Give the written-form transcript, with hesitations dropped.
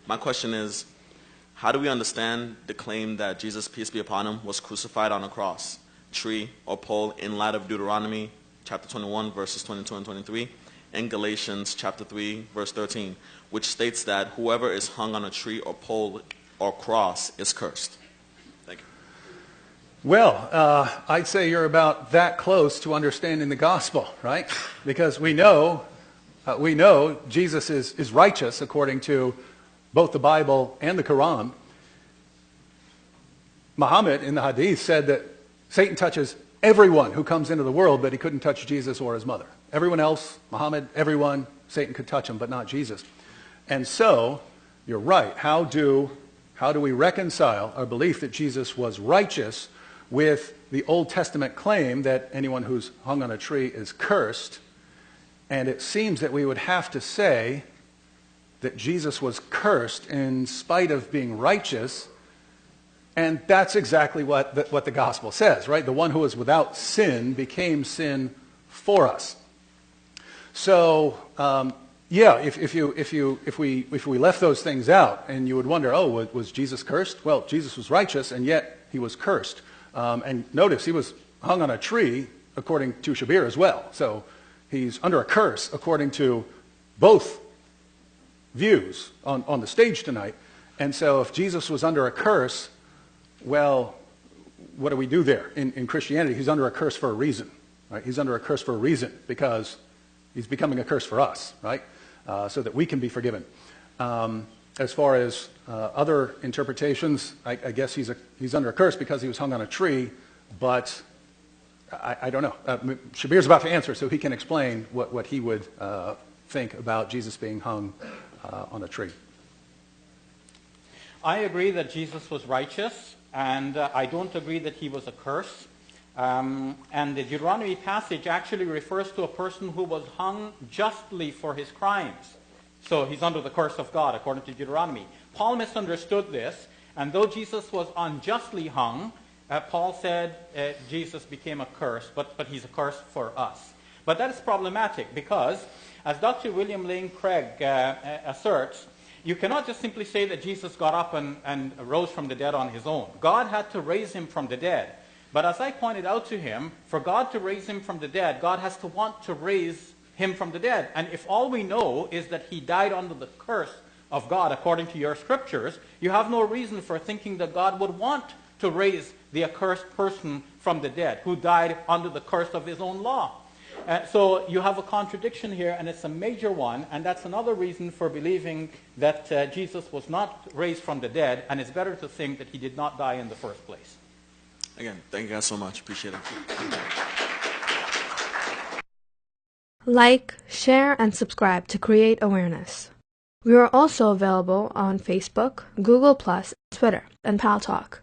My question is, how do we understand the claim that Jesus, peace be upon him, was crucified on a cross, tree, or pole in light of Deuteronomy chapter 21, verses 22 and 23, and Galatians chapter 3, verse 13, which states that whoever is hung on a tree or pole or cross is cursed? Thank you. Well, I'd say you're about that close to understanding the gospel, right? Because we know Jesus is righteous according to both the Bible and the Quran. Muhammad in the Hadith said that Satan touches everyone who comes into the world, but he couldn't touch Jesus or his mother. Everyone else, Muhammad, everyone, Satan could touch him, but not Jesus. And so, you're right. How do we reconcile our belief that Jesus was righteous with the Old Testament claim that anyone who's hung on a tree is cursed? And it seems that we would have to say that Jesus was cursed in spite of being righteous, and that's exactly what the gospel says, right? The one who is without sin became sin for us. So, yeah, if we left those things out, and you would wonder, oh, was Jesus cursed? Well, Jesus was righteous, and yet he was cursed. And notice he was hung on a tree, according to Shabir as well. So he's under a curse according to both views on the stage tonight. And so if Jesus was under a curse, well, what do we do there? In Christianity, he's under a curse for a reason, right? He's under a curse for a reason because he's becoming a curse for us, right? So that we can be forgiven. As far as other interpretations, I guess he's under a curse because he was hung on a tree, but I don't know. Shabir's about to answer, so he can explain what he would think about Jesus being hung on a tree. I agree that Jesus was righteous, and I don't agree that he was a curse. And the Deuteronomy passage actually refers to a person who was hung justly for his crimes. So he's under the curse of God, according to Deuteronomy. Paul misunderstood this, and though Jesus was unjustly hung, Paul said Jesus became a curse, but he's a curse for us. But that is problematic because, as Dr. William Lane Craig asserts, you cannot just simply say that Jesus got up and rose from the dead on his own. God had to raise him from the dead. But as I pointed out to him, for God to raise him from the dead, God has to want to raise him from the dead. And if all we know is that he died under the curse of God, according to your scriptures, you have no reason for thinking that God would want to raise the accursed person from the dead, who died under the curse of his own law. So you have a contradiction here, and it's a major one, and that's another reason for believing that Jesus was not raised from the dead, and it's better to think that he did not die in the first place. Again, thank you guys so much. Appreciate it. Like, share, and subscribe to create awareness. We are also available on Facebook, Google+, Twitter, and Paltalk.